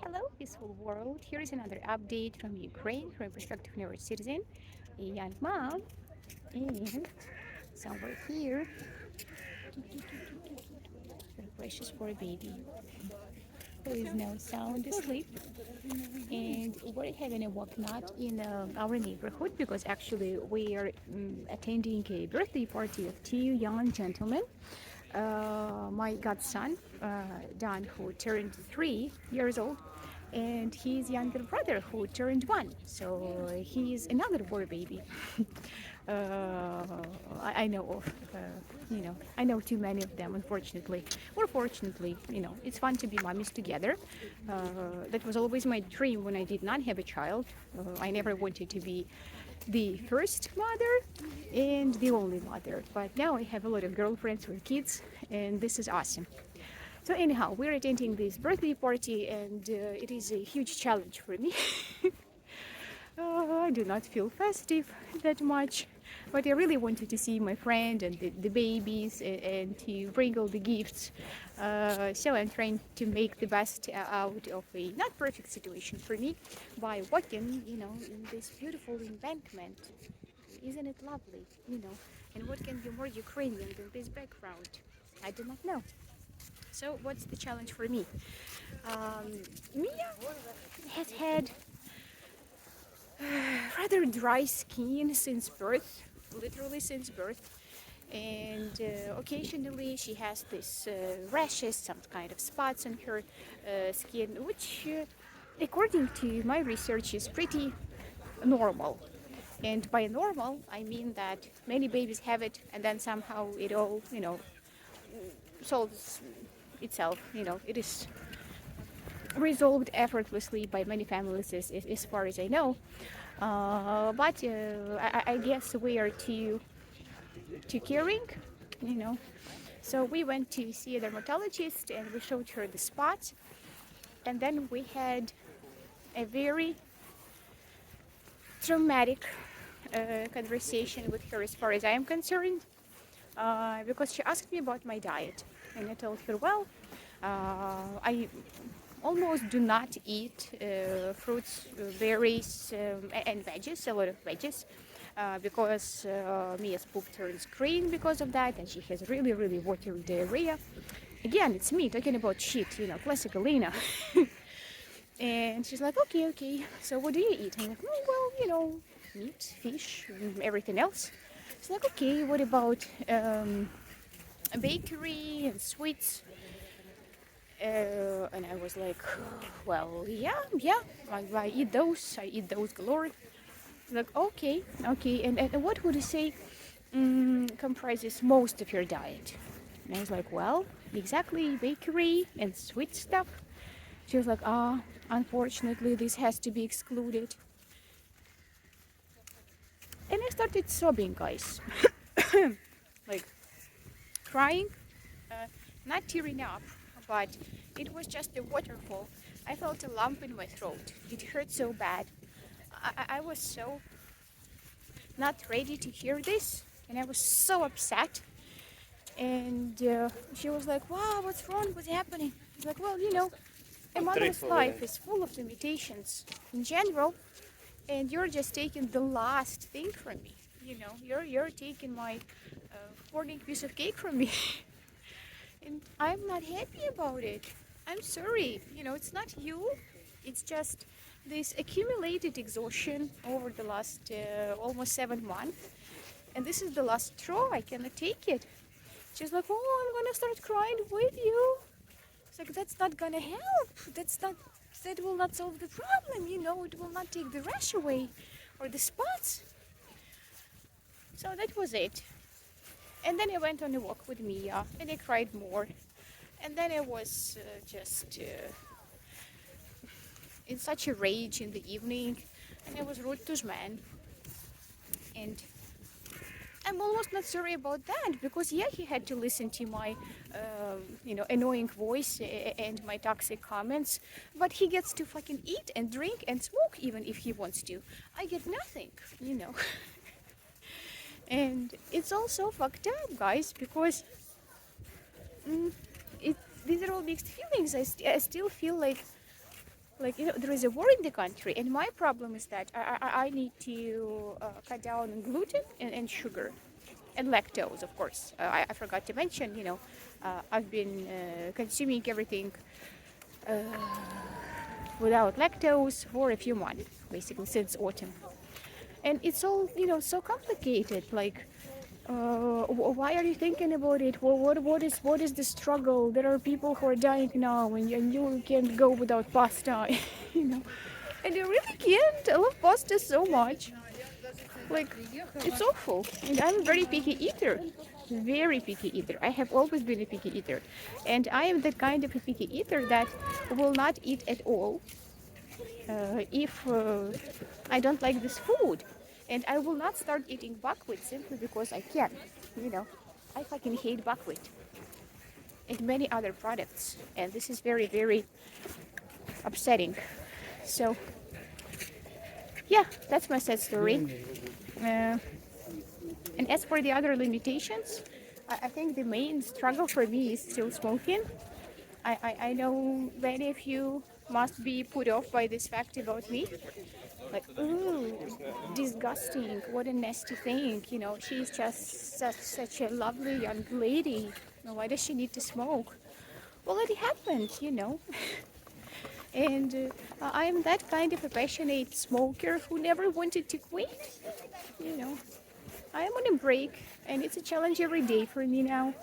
Hello, peaceful world. Here is another update from Ukraine from a perspective of our citizen, a young mom, and somewhere here, very precious for a baby who is now sound asleep. And we're having a walk not in our neighborhood because actually we are attending a birthday party of two young gentlemen. My godson, Dan, who turned 3 years old, and his younger brother, who turned 1. So he's another war baby. uh, I know of, I know too many of them, unfortunately. Or fortunately, it's fun to be mummies together. That was always my dream when I did not have a child. I never wanted to be the first mother and the only mother. But now I have a lot of girlfriends with kids, and this is awesome. So anyhow, we're attending this birthday party, and it is a huge challenge for me. I do not feel festive that much, but I really wanted to see my friend and the babies and to bring all the gifts. So I'm trying to make the best out of a not perfect situation for me by walking, in this beautiful embankment. Isn't it lovely, And what can be more Ukrainian than this background? I do not know. So what's the challenge for me? Mia has had rather dry skin since birth, literally since birth. And occasionally she has these rashes, some kind of spots on her skin, which, according to my research, is pretty normal. And by normal, I mean that many babies have it, and then somehow it all, solves itself. It is resolved effortlessly by many families, as far as I know. But I guess we are too caring, you know. So we went to see a dermatologist and we showed her the spots, and then we had a very traumatic conversation with her, as far as I am concerned, because she asked me about my diet, and I told her, well, I almost do not eat fruits, berries, and veggies, a lot of veggies, because Mia's poop turns green because of that, and she has really, really watery diarrhea. Again, it's me talking about shit, classic Elena. And she's like, okay, okay, so what do you eat? I'm like, oh, well, meat, fish, everything else. She's like, okay, what about bakery and sweets? And I was like, well, yeah, I eat those. I eat those galore. Like, okay, okay. And what would you say comprises most of your diet? And I was like, well, exactly, bakery and sweet stuff. She was like, unfortunately, this has to be excluded. And I started sobbing, guys. Like, crying, not tearing up, but it was just a waterfall. I felt a lump in my throat. It hurt so bad. I was so not ready to hear this, and I was so upset. And she was like, wow, what's wrong? What's happening? I was like, well, a mother's life is full of limitations in general, and you're just taking the last thing from me. You're taking my morning piece of cake from me. And I'm not happy about it. I'm sorry. It's not you. It's just this accumulated exhaustion over the last almost 7 months. And this is the last straw. I cannot take it. She's like, oh, I'm gonna start crying with you. It's like, that's not gonna help. That will not solve the problem. It will not take the rash away or the spots. So that was it. And then I went on a walk with Mia, and I cried more. And then I was just in such a rage in the evening, and I was rude to Zman. And I'm almost not sorry about that, because yeah, he had to listen to my, annoying voice and my toxic comments, but he gets to fucking eat and drink and smoke even if he wants to. I get nothing. And it's also fucked up, guys, because these are all mixed feelings. I still feel like Like, there is a war in the country, and my problem is that I need to cut down on gluten and sugar and lactose, of course. I forgot to mention, I've been consuming everything uh, without lactose for a few months, basically since autumn. And it's all, so complicated. Like, why are you thinking about it? Well, what is the struggle? There are people who are dying now, and you can't go without pasta, you know. And you really can't. I love pasta so much. Like, it's awful. And I'm a very picky eater. Very picky eater. I have always been a picky eater. And I am the kind of a picky eater that will not eat at all if I don't like this food. And I will not start eating buckwheat simply because I can. You know, I fucking hate buckwheat and many other products. And this is very, very upsetting. So, yeah, that's my sad story. And as for the other limitations, I think the main struggle for me is still smoking. I know many of you must be put off by this fact about me. Like, ooh, disgusting, what a nasty thing, she's just such a lovely young lady. Why does she need to smoke? Well, it happened. And I am that kind of a passionate smoker who never wanted to quit, you know. I am on a break, and it's a challenge every day for me now.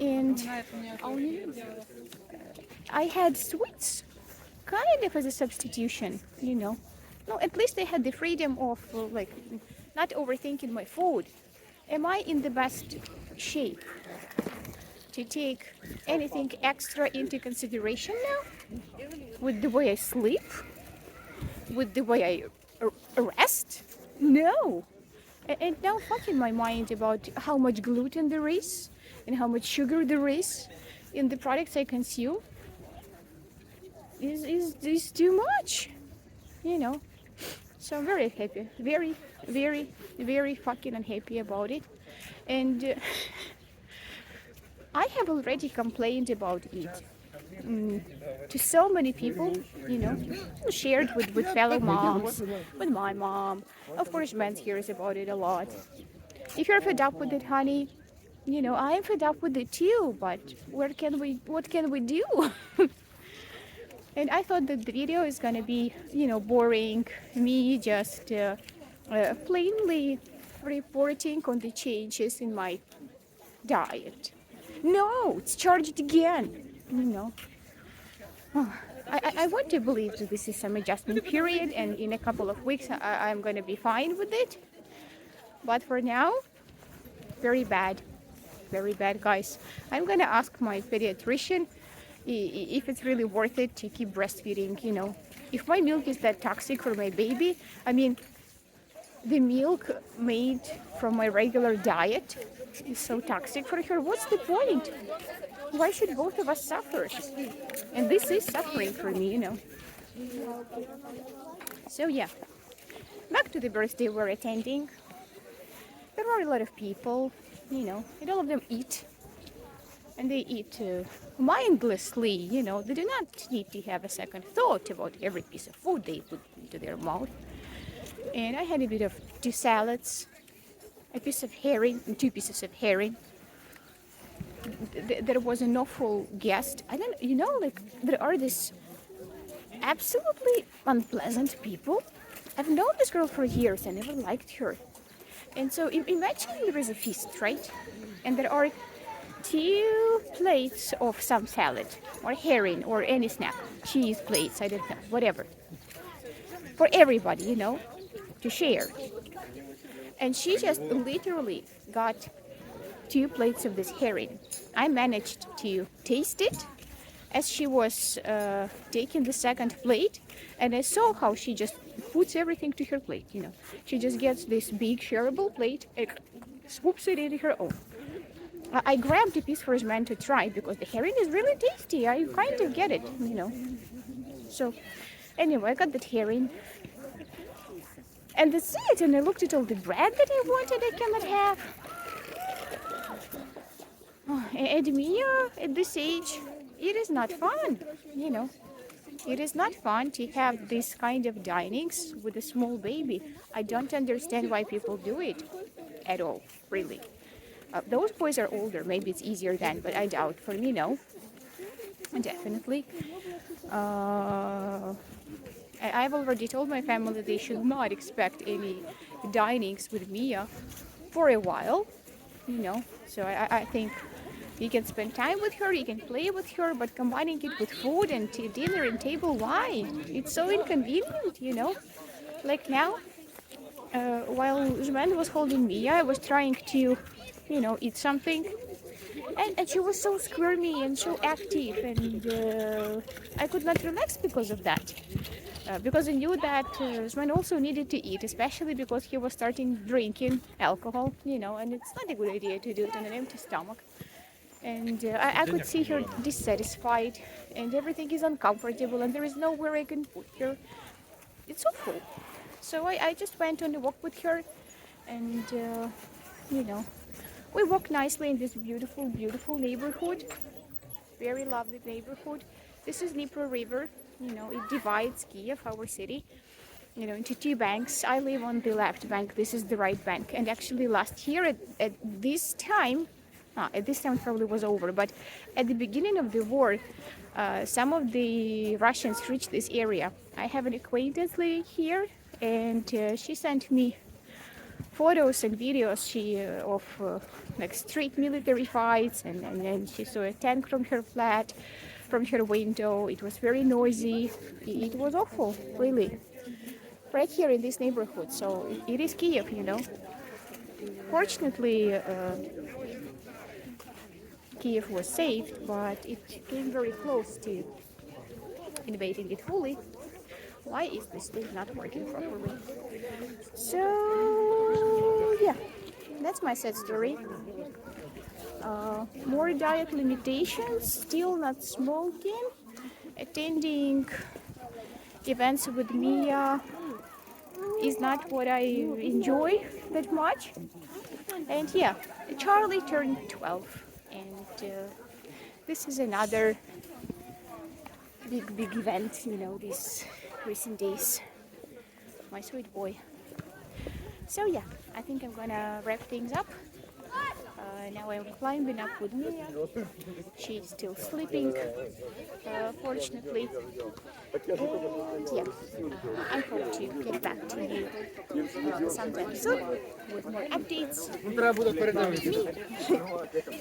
And I had sweets kind of as a substitution. No, at least I had the freedom of like not overthinking my food. Am I in the best shape to take anything extra into consideration now? With the way I sleep? With the way I rest? No. And now fucking my mind about how much gluten there is and how much sugar there is in the products I consume is too much. So I'm very happy, very, very, very fucking unhappy about it. And I have already complained about it to so many people, shared with fellow moms, with my mom. Of course, Ben hears about it a lot. If you're fed up with it, honey, I am fed up with it too, but what can we do? And I thought that the video is gonna be, boring, me just plainly reporting on the changes in my diet. No, it's charged again, I want to believe that this is some adjustment period, and in a couple of weeks I'm gonna be fine with it. But for now, very bad, guys. I'm gonna ask my pediatrician if it's really worth it to keep breastfeeding. If my milk is that toxic for my baby, I mean, the milk made from my regular diet is so toxic for her. What's the point? Why should both of us suffer? And this is suffering for me. So yeah, back to the birthday we're attending. There are a lot of people, and all of them eat. And they eat mindlessly, They do not need to have a second thought about every piece of food they put into their mouth. And I had a bit of 2 salads, a piece of herring, and 2 pieces of herring. There was an awful guest. I don't, like there are these absolutely unpleasant people. I've known this girl for years. I never liked her. And so imagine there is a feast, right? And there are 2 plates of some salad or herring or any snack, cheese plates, I don't know, whatever, for everybody, to share. And she just literally got 2 plates of this herring. I managed to taste it as she was taking the second plate, and I saw how she just puts everything to her plate. She just gets this big shareable plate and swoops it into her own. I grabbed a piece for his man to try because the herring is really tasty. I kind of get it. So anyway, I got that herring. And that's it. And I looked at all the bread that I wanted, I cannot have. And me, at this age, it is not fun, It is not fun to have this kind of dinings with a small baby. I don't understand why people do it at all, really. Those boys are older. Maybe it's easier then, but I doubt. For me, no, definitely. Uh, I've already told my family they should not expect any dinings with Mia for a while, you know. So I think you can spend time with her, you can play with her, but combining it with food and dinner and table wine, it's so inconvenient, you know. Like now, while Zman was holding Mia, I was trying to, you know, eat something, and she was so squirmy and so active, and I could not relax because of that. Because I knew that Usman also needed to eat, especially because he was starting drinking alcohol, you know, and it's not a good idea to do it on an empty stomach. And I could see her dissatisfied, and everything is uncomfortable, and there is nowhere I can put her. It's so full. So I just went on a walk with her, and you know, we walk nicely in this beautiful, beautiful neighborhood. Very lovely neighborhood. This is Dnipro River. You know, it divides Kiev, our city, you know, into two banks. I live on the left bank. This is the right bank. And actually, last year at this time, at this time probably was over, but at the beginning of the war, some of the Russians reached this area. I have an acquaintance living here, and she sent me photos and videos of like street military fights, and then she saw a tank from her flat, from her window. It was very noisy. It was awful, really, right here in this neighborhood. So it is Kiev, you know. Fortunately, Kiev was saved, but it came very close to invading it fully. Why is this thing not working properly? So yeah, that's my sad story. More diet limitations, still not smoking, attending events with Mia is not what I enjoy that much. And yeah, Charlie turned 12, and this is another big event, you know, these recent days. My sweet boy. So yeah, I think I'm gonna wrap things up. Now I'm climbing up with Mia. She's still sleeping, fortunately. And yeah, I hope to get back to you sometime soon with more updates.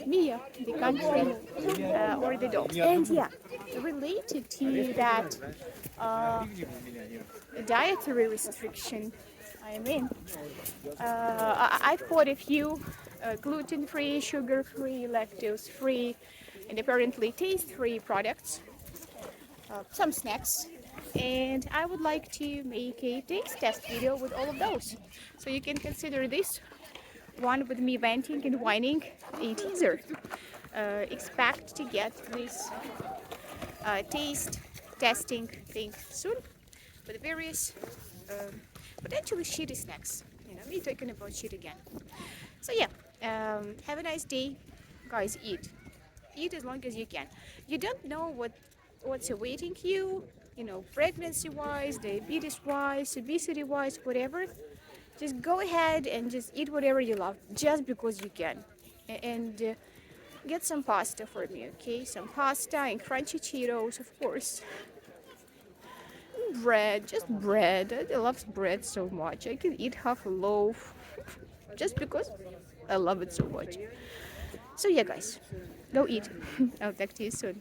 Mia, the country, or the dog. And yeah, related to that dietary restriction I'm in, I've bought a few gluten-free, sugar-free, lactose-free, and apparently taste-free products, some snacks, and I would like to make a taste test video with all of those. So you can consider this one with me venting and whining a teaser. Expect to get this taste testing thing soon with various potentially shitty snacks. You know, me talking about shit again. So yeah, have a nice day, guys. Eat as long as you can. You don't know what's awaiting you. You know, pregnancy-wise, diabetes-wise, obesity-wise, whatever. Just go ahead and just eat whatever you love, just because you can. And get some pasta for me, okay? Some pasta and crunchy Cheetos, of course. Bread, just bread. I love bread so much. I can eat half a loaf just because I love it so much. So yeah, guys, go eat. I'll talk to you soon.